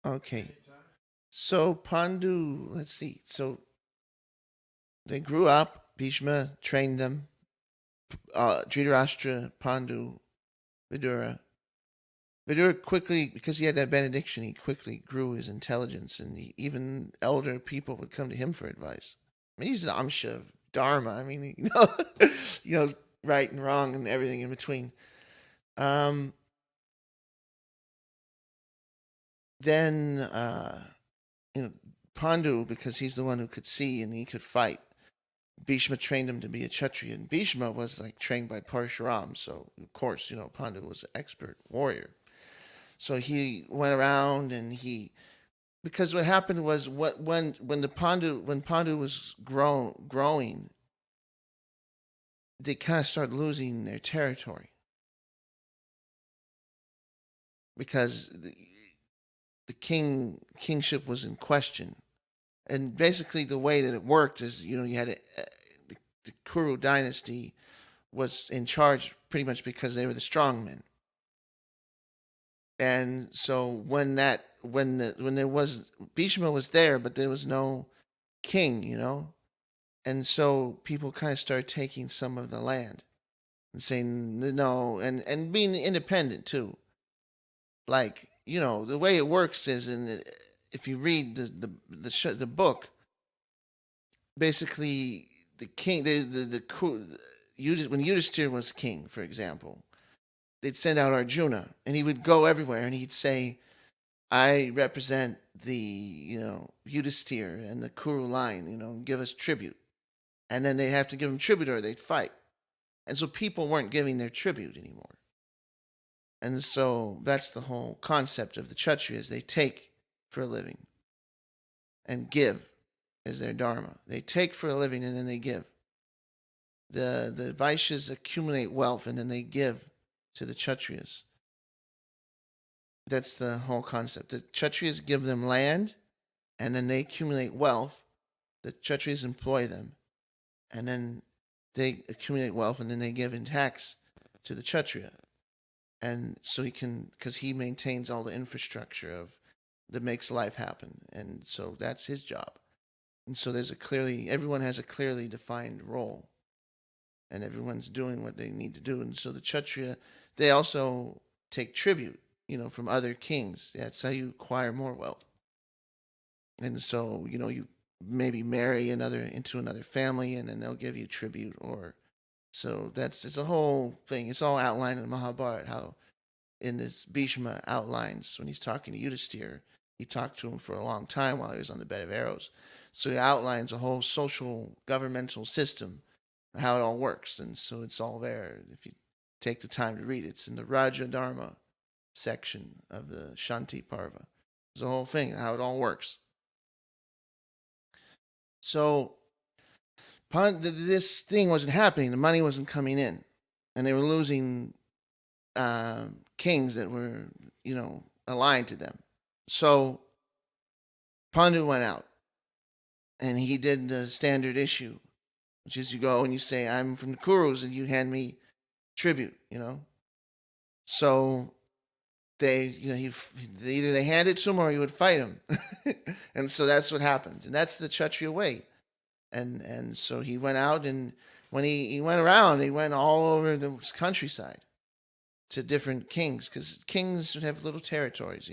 Okay. So Pandu, let's see. So they grew up. Bhishma trained them. Dhritarashtra, Pandu, Vidura. Vidura quickly, because he had that benediction, he quickly grew his intelligence, and even elder people would come to him for advice. I mean, he's an amsha of dharma. I mean, you know, right and wrong and everything in between. Um, then, you know, Pandu, because he's the one who could see and he could fight. Bhishma trained him to be a Kshatriya, and Bhishma was like trained by Parshuram, so of course, Pandu was an expert warrior. So he went around and because what happened was when Pandu was growing, they kind of started losing their territory because the kingship was in question. And basically, the way that it worked is, you had the Kuru dynasty was in charge pretty much because they were the strong men. And so when there was Bhishma was there, but there was no king. And so people kind of started taking some of the land and saying no, and being independent too. Like, the way it works is, if you read the book, basically the king, when Yudhisthira was king, for example, they'd send out Arjuna, and he would go everywhere, and he'd say, "I represent the Yudhisthira and the Kuru line. Give us tribute." And then they'd have to give him tribute, or they'd fight. And so people weren't giving their tribute anymore. And so that's the whole concept of the Kshatriyas. They take for a living and give as their dharma. They take for a living and then they give. The Vaishyas accumulate wealth and then they give to the Kshatriyas. That's the whole concept. The Kshatriyas give them land and then they accumulate wealth. The Kshatriyas employ them and then they accumulate wealth and then they give in tax to the Kshatriya. And so because he maintains all the infrastructure that makes life happen. And so that's his job. And so everyone has a clearly defined role and everyone's doing what they need to do. And so the Kshatriya, they also take tribute, from other kings. That's how you acquire more wealth. And so, you maybe marry into another family and then they'll give you tribute or so it's a whole thing. It's all outlined in Mahabharata how in this Bhishma outlines when he's talking to Yudhisthira. He talked to him for a long time while he was on the bed of arrows. So he outlines a whole social governmental system, how it all works. And so it's all there. If you take the time to read it, it's in the Raja Dharma section of the Shanti Parva. It's the whole thing, how it all works. So this thing wasn't happening. The money wasn't coming in. And they were losing kings that were, aligned to them. So Pandu went out and he did the standard issue, which is you go and you say, "I'm from the Kurus," and you hand me tribute. So either they hand it to him or he would fight him. And so that's what happened. And that's the Kshatriya way. And so he went out, and when he went around, he went all over the countryside to different kings, because kings would have little territories,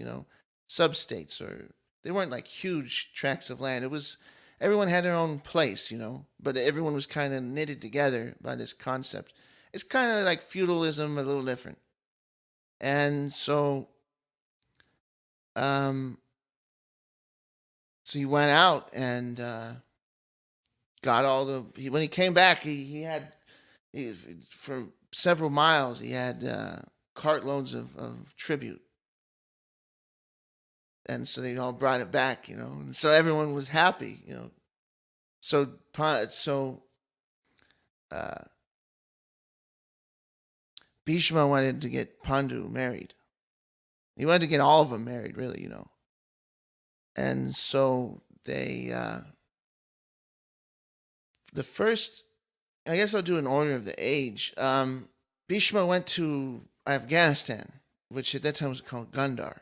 sub-states, or they weren't like huge tracts of land. It was everyone had their own place, but everyone was kind of knitted together by this concept. It's kind of like feudalism, a little different. And um, so he went out and got all when he came back, he had for several miles he had cartloads of tribute, and so they all brought it back, and so everyone was happy. So uh, Bhishma wanted to get Pandu married. He wanted to get all of them married, really. And so the first, I guess I'll do an order of the age. Bhishma went to Afghanistan, which at that time was called Gandhar.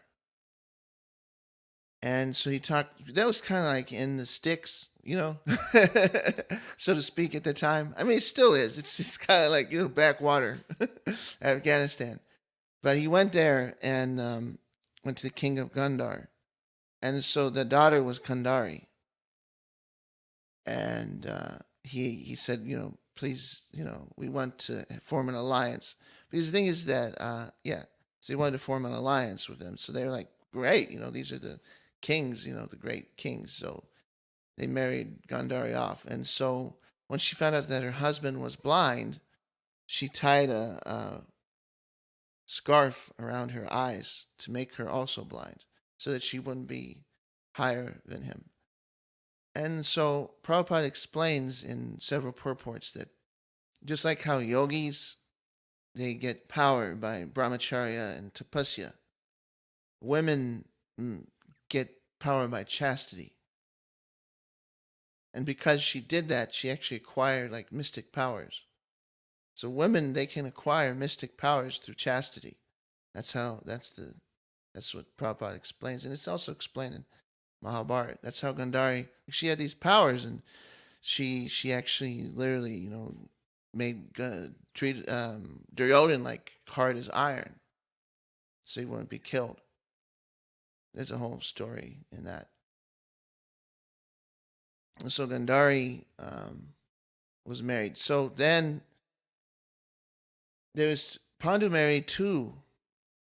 And so he talked. That was kind of like in the sticks, so to speak, at the time. I mean, it still is. It's just kind of like backwater, Afghanistan. But he went there and went to the king of Gandhar, and so the daughter was Kandari, and he said, please, we want to form an alliance. Because the thing is that, yeah, so he wanted to form an alliance with them. So they were like, great, these are the kings, the great kings. So they married Gandhari off, and so when she found out that her husband was blind, she tied a scarf around her eyes to make her also blind, so that she wouldn't be higher than him. And so Prabhupada explains in several purports that just like how yogis they get power by brahmacharya and tapasya, women get power by chastity. And because she did that, she actually acquired like mystic powers. So women they can acquire mystic powers through chastity. That's what Prabhupada explains, and it's also explained in Mahabharata. That's how Gandhari she had these powers, and she actually literally made treat Duryodhan like hard as iron, so he wouldn't be killed. There's a whole story in that. And so Gandhari was married. So then there's Pandu married two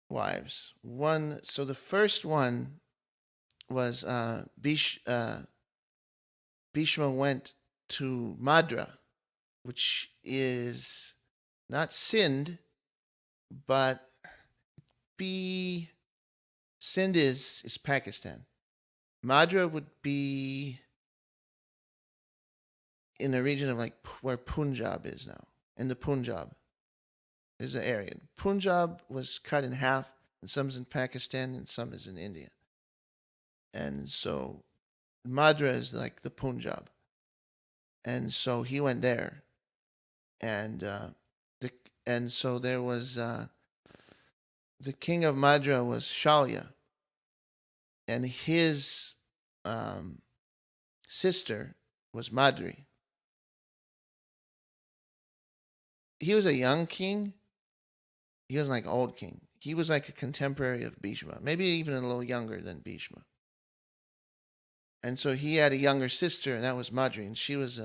wives. One, so the first one was Bhishma went to Madra, which is not Sindh, but Sindh is Pakistan. Madra would be in the region of like where Punjab is now. In the Punjab is the area. Punjab was cut in half, and some is in Pakistan and some is in India. And so Madra is like the Punjab. And so he went there, and so there was the king of Madra was Shalya, and his um, sister was Madri. He was a young king. He wasn't like old king. He was like a contemporary of Bhishma, maybe even a little younger than Bhishma. And so he had a younger sister, and that was Madri, and she was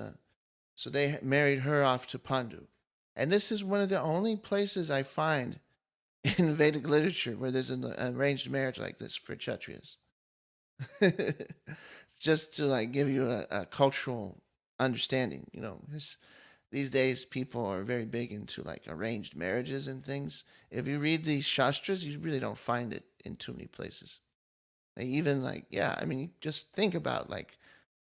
so they married her off to Pandu. And this is one of the only places I find in Vedic literature where there's an arranged marriage like this for Kshatriyas. Just to like give you a cultural understanding, these days people are very big into like arranged marriages and things. If you read these shastras, you really don't find it in too many places. They even like, yeah, I mean, just think about like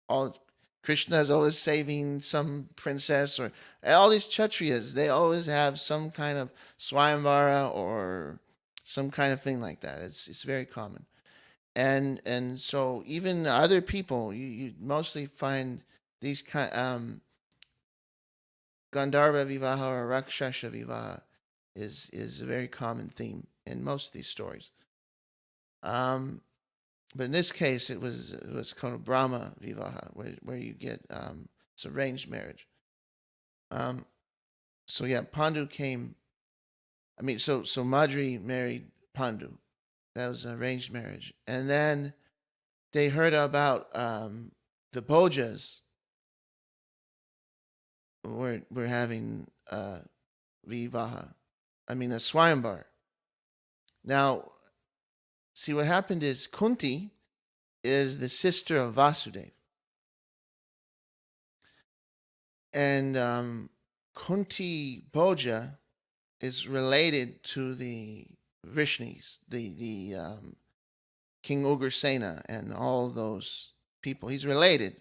all Krishna is always saving some princess, or all these Kshatriyas, they always have some kind of Swayamvara or some kind of thing like that. It's very common. And so even other people, you mostly find these kind Gandharva Vivaha or Rakshasha Vivaha is a very common theme in most of these stories. But in this case, it was called Brahma Vivaha, where you get it's arranged marriage. Um, so yeah, Pandu came. I mean, so Madri married Pandu. That was an arranged marriage, and then they heard about the Bhojas were having Vivaha. I mean, a Swayambar. Now, see what happened is Kunti is the sister of Vasudeva. And Kunti Bhoja is related to the Vrishnis, the King Ugrasena, and all those people. He's related,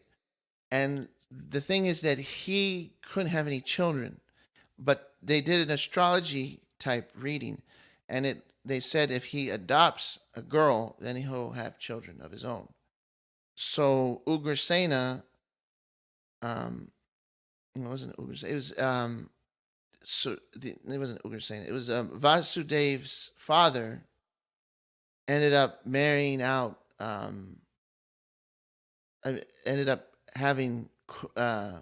and the thing is that he couldn't have any children, but they did an astrology type reading, and they said if he adopts a girl, then he'll have children of his own. So Ugrasena, it wasn't Ugrasena. It was it wasn't Ugrasena. It was Vasudev's father ended up marrying out ended up having uh,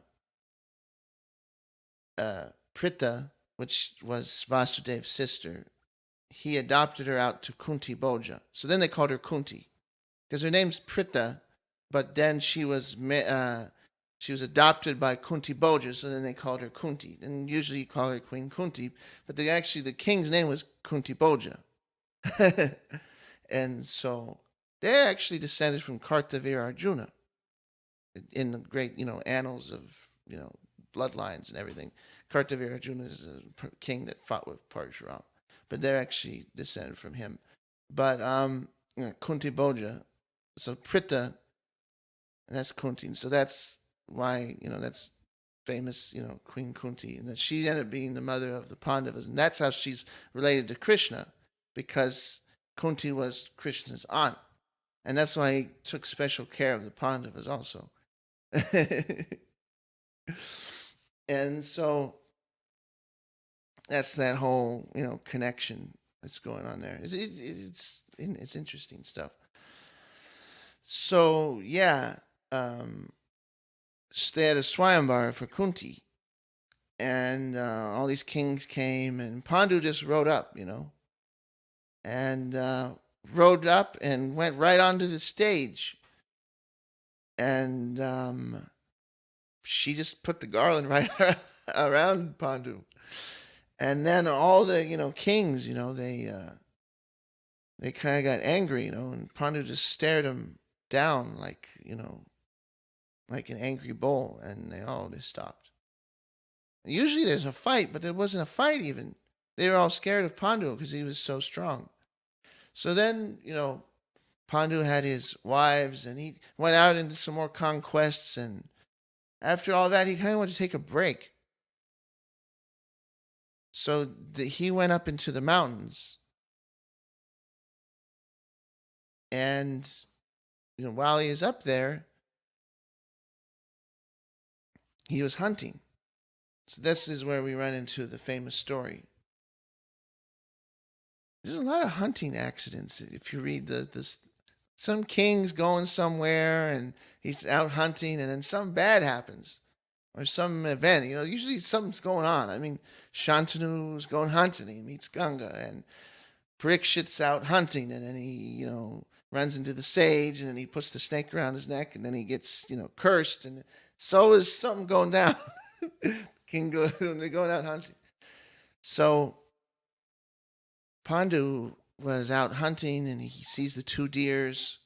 Prita, which was Vasudev's sister. He adopted her out to Kunti Boja. So then they called her Kunti because her name's Prita, but then she was adopted by Kunti Boja, so then they called her Kunti. And usually you call her Queen Kunti, but the king's name was Kunti Boja. And so they're actually descended from Kartavir Arjuna in the great, annals of, bloodlines and everything. Kartavir Arjuna is a king that fought with Parshuram, but they're actually descended from him. But Kunti Boja, so Prita, and that's Kunti. So that's why, that's famous, Queen Kunti, and that she ended up being the mother of the Pandavas, and that's how she's related to Krishna, because Kunti was Krishna's aunt, and that's why he took special care of the Pandavas also. And so that's that whole connection that's going on there. It's interesting stuff. So yeah, they had a Swayamvara for Kunti, and all these kings came, and Pandu just rode up, and rode up and went right onto the stage, and she just put the garland right around Pandu, and then all the kings, they kind of got angry, and Pandu just stared them down like an angry bull, and they all just stopped. Usually there's a fight, but there wasn't a fight even. They were all scared of Pandu because he was so strong. So then, Pandu had his wives, and he went out into some more conquests, and after all that, he kind of wanted to take a break. So he went up into the mountains, and while he is up there, he was hunting. So this is where we run into the famous story. There's a lot of hunting accidents. If you read some king's going somewhere and he's out hunting, and then something bad happens, or some event. Usually something's going on. I mean, Shantanu's going hunting. He meets Ganga, and Parikshit's out hunting, and then he, runs into the sage, and then he puts the snake around his neck, and then he gets, cursed, and so is something going down. King they're going out hunting. So Pandu was out hunting, and he sees the two deers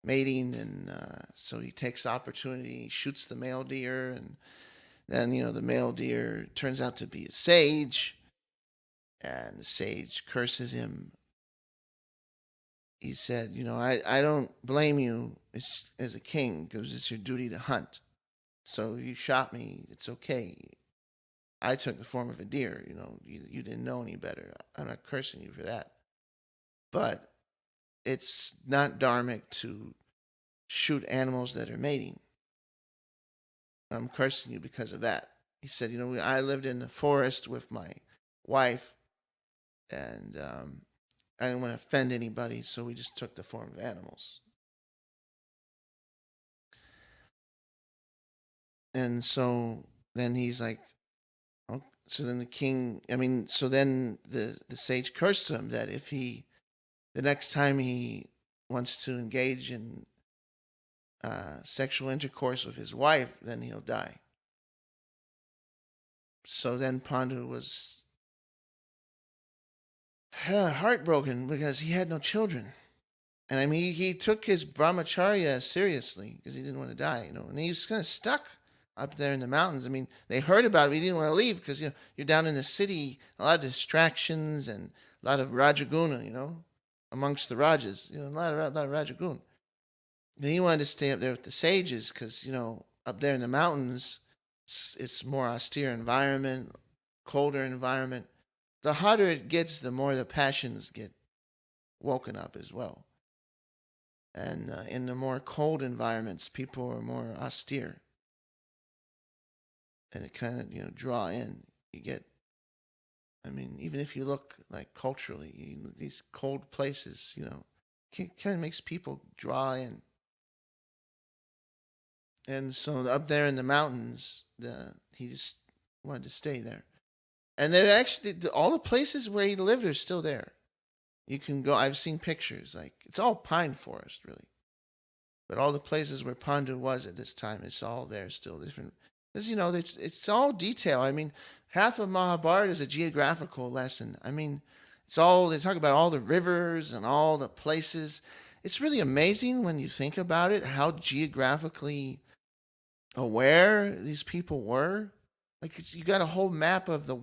mating, and so he takes the opportunity, he shoots the male deer, and then the male deer turns out to be a sage, and the sage curses him. He said, I don't blame you as a king, because it's your duty to hunt. So you shot me, it's okay. I took the form of a deer, you didn't know any better. I'm not cursing you for that. But it's not dharmic to shoot animals that are mating. I'm cursing you because of that. He said, I lived in the forest with my wife, and I didn't want to offend anybody, so we just took the form of animals. And so then he's like, oh, so then the king, so then the sage cursed him that if the next time he wants to engage in sexual intercourse with his wife, then he'll die. So then Pandu was heartbroken because he had no children. And he took his brahmacharya seriously because he didn't want to die, and he was kind of stuck up there in the mountains. They heard about it, but he didn't want to leave because, you're down in the city, a lot of distractions and a lot of Rajaguna, amongst the Rajas, a lot of Rajaguna. And he wanted to stay up there with the sages because, up there in the mountains, it's more austere environment, colder environment. The hotter it gets, the more the passions get woken up as well. And in the more cold environments, people are more austere. And it kind of, draw in. You get, even if you look like culturally, these cold places, kind of makes people draw in. And so up there in the mountains, he just wanted to stay there. And they're actually all the places where he lived are still there. You can go. I've seen pictures. Like it's all pine forest, really. But all the places where Pandu was at this time, it's all there still. Different. Because it's all detail. I mean, half of Mahabharata is a geographical lesson. I mean, it's all they talk about all the rivers and all the places. It's really amazing when you think about it how geographically aware these people were. Like you got a whole map of the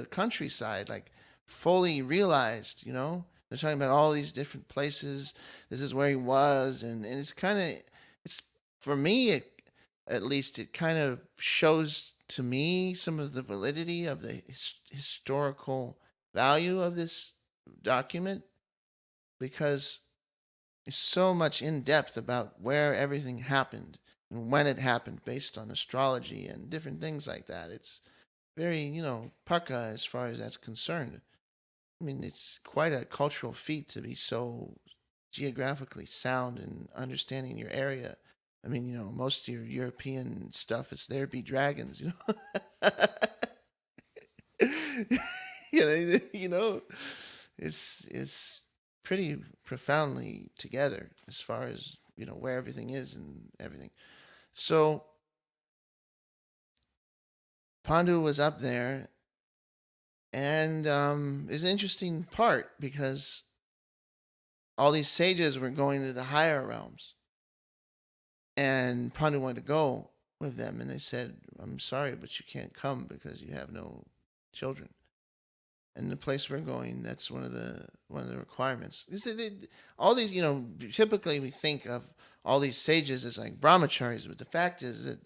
countryside, like fully realized. They're talking about all these different places. This is where he was, and it's kind of it's for me at least it kind of shows to me some of the validity of the historical value of this document because it's so much in depth about where everything happened and when it happened based on astrology and different things like that. It's very, pucka as far as that's concerned. I mean, it's quite a cultural feat to be so geographically sound and understanding your area. I mean, most of your European stuff, it's there be dragons. you know, it's pretty profoundly together as far as where everything is and everything. So Pandu was up there, and it's an interesting part because all these sages were going to the higher realms, and Pandu wanted to go with them, and they said, "I'm sorry, but you can't come because you have no children." And the place we're going, that's one of the requirements. All these, typically we think of all these sages as like brahmacharis, but the fact is that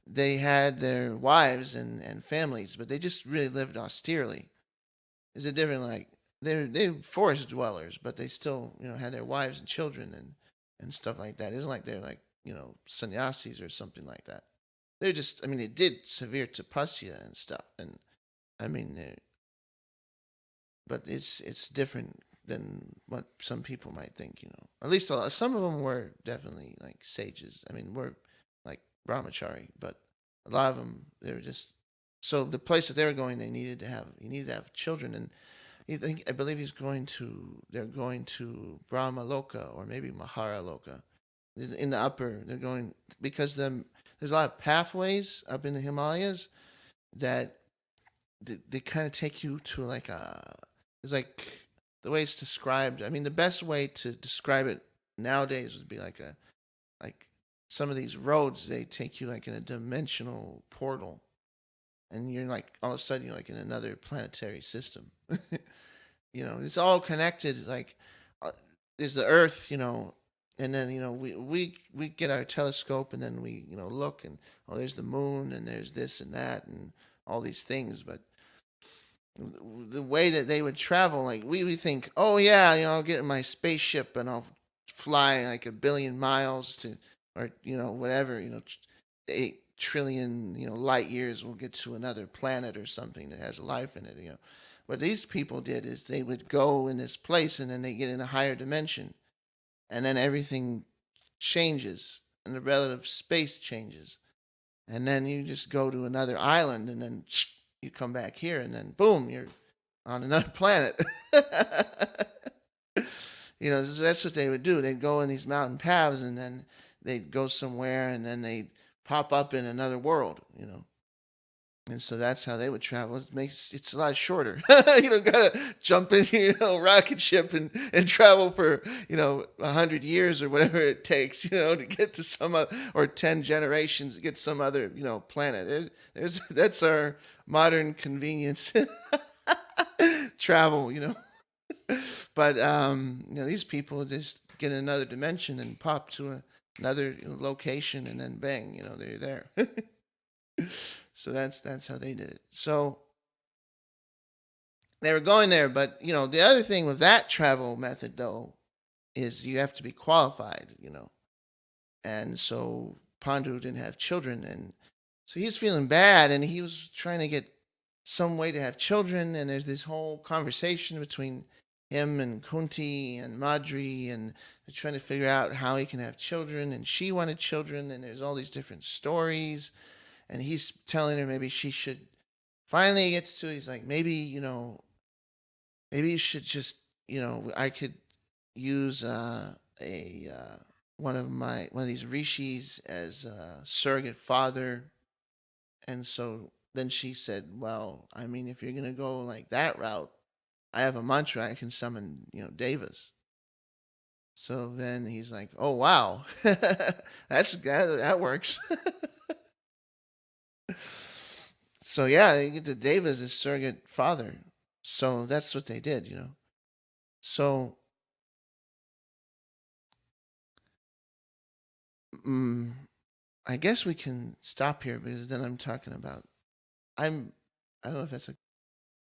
they had their wives and families, but they just really lived austerely. It's a different like they're forest dwellers, but they still had their wives and children and stuff like that. It isn't like they're like sannyasis or something like that. They're just I mean they did severe tapasya and stuff, and I mean but it's different than what some people might think. At least some of them were definitely like sages. I mean, were like brahmachari, but a lot of them they were just. So the place that they were going, he needed to have children, and I believe they're going to Brahma Loka or maybe Mahara Loka, in the upper. They're going because there's a lot of pathways up in the Himalayas that they kind of take you to like it's like the way it's described. I mean, the best way to describe it nowadays would be like some of these roads. They take you like in a dimensional portal, and you're like all of a sudden you're like in another planetary system. It's all connected. Like there's the Earth, and then we get our telescope, and then we look, and there's the moon, and there's this and that, and all these things, but the way that they would travel, like we think, oh yeah, I'll get in my spaceship and I'll fly like 1 billion miles to, or whatever, 8 trillion light years, we'll get to another planet or something that has life in it. What these people did is they would go in this place and then they get in a higher dimension, and then everything changes and the relative space changes, and then you just go to another island, and then you come back here, and then boom, you're on another planet. So that's what they would do. They'd go in these mountain paths, and then they'd go somewhere, and then they'd pop up in another world. And so that's how they would travel. It's a lot shorter. You don't gotta jump in, rocket ship and travel for 100 years or whatever it takes, to get to or 10 generations to get some other planet. That's our modern convenience travel. But these people just get in another dimension and pop to another location, and then bang, they're there. So that's how they did it. So they were going there, but the other thing with that travel method though is you have to be qualified. And so Pandu didn't have children, and so he's feeling bad, and he was trying to get some way to have children, and there's this whole conversation between him and Kunti and Madri, and they're trying to figure out how he can have children, and she wanted children, and there's all these different stories, and he's telling her maybe she should. Finally, he gets to. He's like, maybe maybe you should just I could use a one of these rishis as a surrogate father. And so then she said, well, I mean, if you're gonna go like that route, I have a mantra, I can summon devas. So then he's like, oh wow, that works. So yeah, they get the devas as surrogate father. So that's what they did. So mm, I guess we can stop here because then I'm talking about I'm I don't know if that's a